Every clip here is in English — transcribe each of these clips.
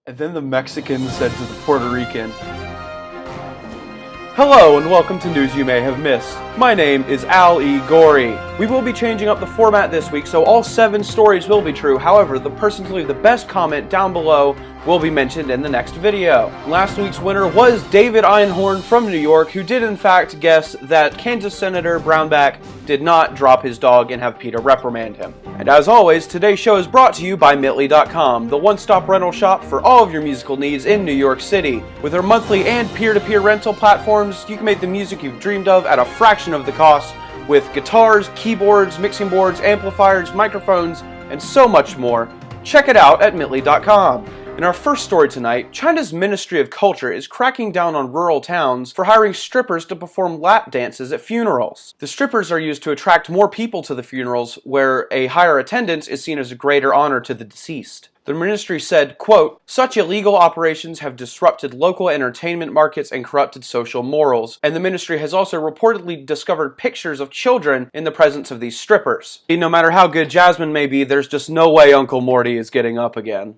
And then the Mexican said to the Puerto Rican, "Hello and welcome to News You May Have Missed. My name is Al E. Gorey. We will be changing up the format this week, so all 7 stories will be true. However, the person to leave the best comment down below will be mentioned in the next video." Last week's winner was David Einhorn from New York, who did in fact guess that Kansas Senator Brownback did not drop his dog and have PETA reprimand him. And as always, today's show is brought to you by Mitly.com, the one-stop rental shop for all of your musical needs in New York City. With their monthly and peer-to-peer rental platforms, you can make the music you've dreamed of at a fraction of the cost, with guitars, keyboards, mixing boards, amplifiers, microphones, and so much more. Check it out at Mitly.com. In our first story tonight, China's Ministry of Culture is cracking down on rural towns for hiring strippers to perform lap dances at funerals. The strippers are used to attract more people to the funerals, where a higher attendance is seen as a greater honor to the deceased. The ministry said, quote, "Such illegal operations have disrupted local entertainment markets and corrupted social morals," and the ministry has also reportedly discovered pictures of children in the presence of these strippers. No matter how good Jasmine may be, there's just no way Uncle Morty is getting up again.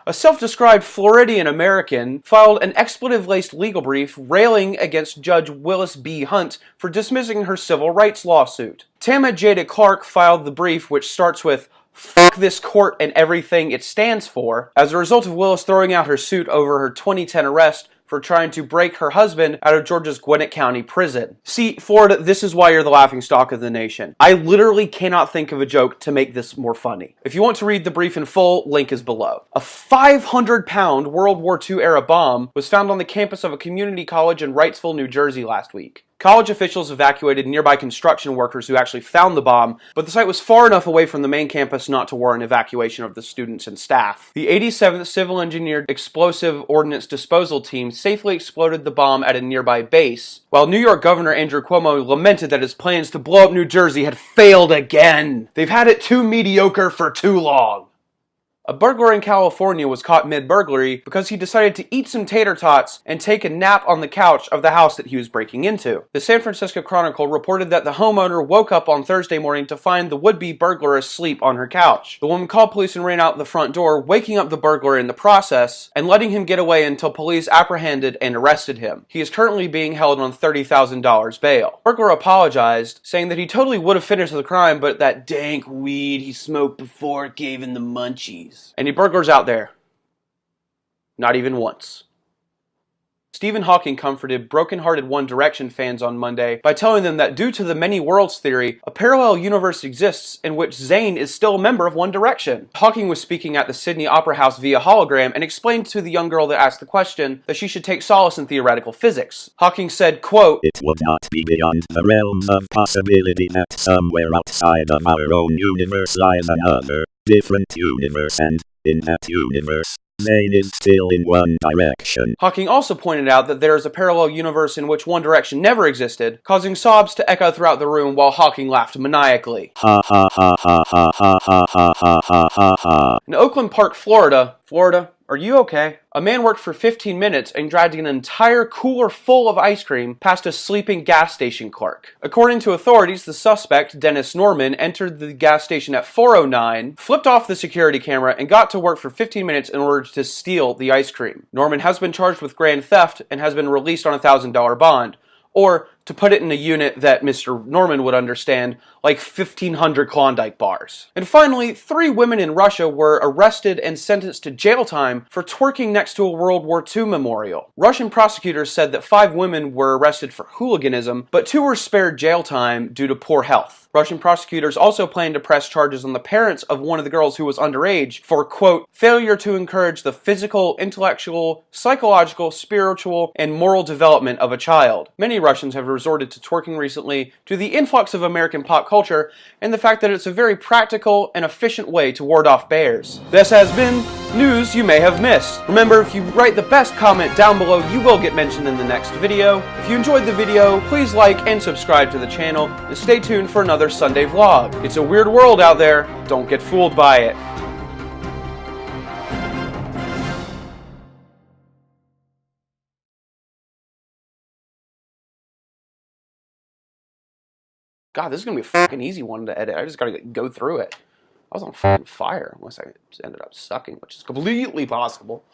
A self-described Floridian American filed an expletive-laced legal brief railing against Judge Willis B. Hunt for dismissing her civil rights lawsuit. Tama Jada Clark filed the brief, which starts with "Fuck this court and everything it stands for," as a result of Willis throwing out her suit over her 2010 arrest for trying to break her husband out of Georgia's Gwinnett County prison. See, Florida, this is why you're the laughingstock of the nation. I literally cannot think of a joke to make this more funny. If you want to read the brief in full, link is below. A 500-pound World War II-era bomb was found on the campus of a community college in Wrightsville, New Jersey last week. College officials evacuated nearby construction workers who actually found the bomb, but the site was far enough away from the main campus not to warrant evacuation of the students and staff. The 87th Civil Engineered Explosive Ordnance Disposal Team safely exploded the bomb at a nearby base, while New York Governor Andrew Cuomo lamented that his plans to blow up New Jersey had failed again. They've had it too mediocre for too long. A burglar in California was caught mid-burglary because he decided to eat some tater tots and take a nap on the couch of the house that he was breaking into. The San Francisco Chronicle reported that the homeowner woke up on Thursday morning to find the would-be burglar asleep on her couch. The woman called police and ran out the front door, waking up the burglar in the process and letting him get away until police apprehended and arrested him. He is currently being held on $30,000 bail. The burglar apologized, saying that he totally would have finished the crime, but that dank weed he smoked before gave him the munchies. Any burglars out there? Not even once. Stephen Hawking comforted broken-hearted One Direction fans on Monday by telling them that due to the many worlds theory, a parallel universe exists in which Zayn is still a member of One Direction. Hawking was speaking at the Sydney Opera House via hologram and explained to the young girl that asked the question that she should take solace in theoretical physics. Hawking said, quote, "It would not be beyond the realms of possibility that somewhere outside of our own universe lies another, different universe, and, in that universe, Zayn is still in One Direction." Hawking also pointed out that there is a parallel universe in which One Direction never existed, causing sobs to echo throughout the room while Hawking laughed maniacally. Ha ha ha ha ha ha ha ha ha ha ha. In Oakland Park, Florida, are you okay? A man worked for 15 minutes and dragged an entire cooler full of ice cream past a sleeping gas station clerk. According to authorities, the suspect, Dennis Norman, entered the gas station at 4:09, flipped off the security camera, and got to work for 15 minutes in order to steal the ice cream. Norman has been charged with grand theft and has been released on a $1,000 bond. Or, to put it in a unit that Mr. Norman would understand, like 1,500 Klondike bars. And finally, 3 women in Russia were arrested and sentenced to jail time for twerking next to a World War II memorial. Russian prosecutors said that 5 women were arrested for hooliganism, but 2 were spared jail time due to poor health. Russian prosecutors also plan to press charges on the parents of one of the girls who was underage for, quote, "failure to encourage the physical, intellectual, psychological, spiritual, and moral development of a child." Many Russians have resorted to twerking recently due to the influx of American pop culture and the fact that it's a very practical and efficient way to ward off bears. This has been News You May Have Missed. Remember, if you write the best comment down below, you will get mentioned in the next video. If you enjoyed the video, please like and subscribe to the channel, and stay tuned for another Sunday vlog. It's a weird world out there. Don't get fooled by it. God, this is gonna be a fucking easy one to edit. I just gotta go through it. I was on fucking fire, unless I ended up sucking, which is completely possible.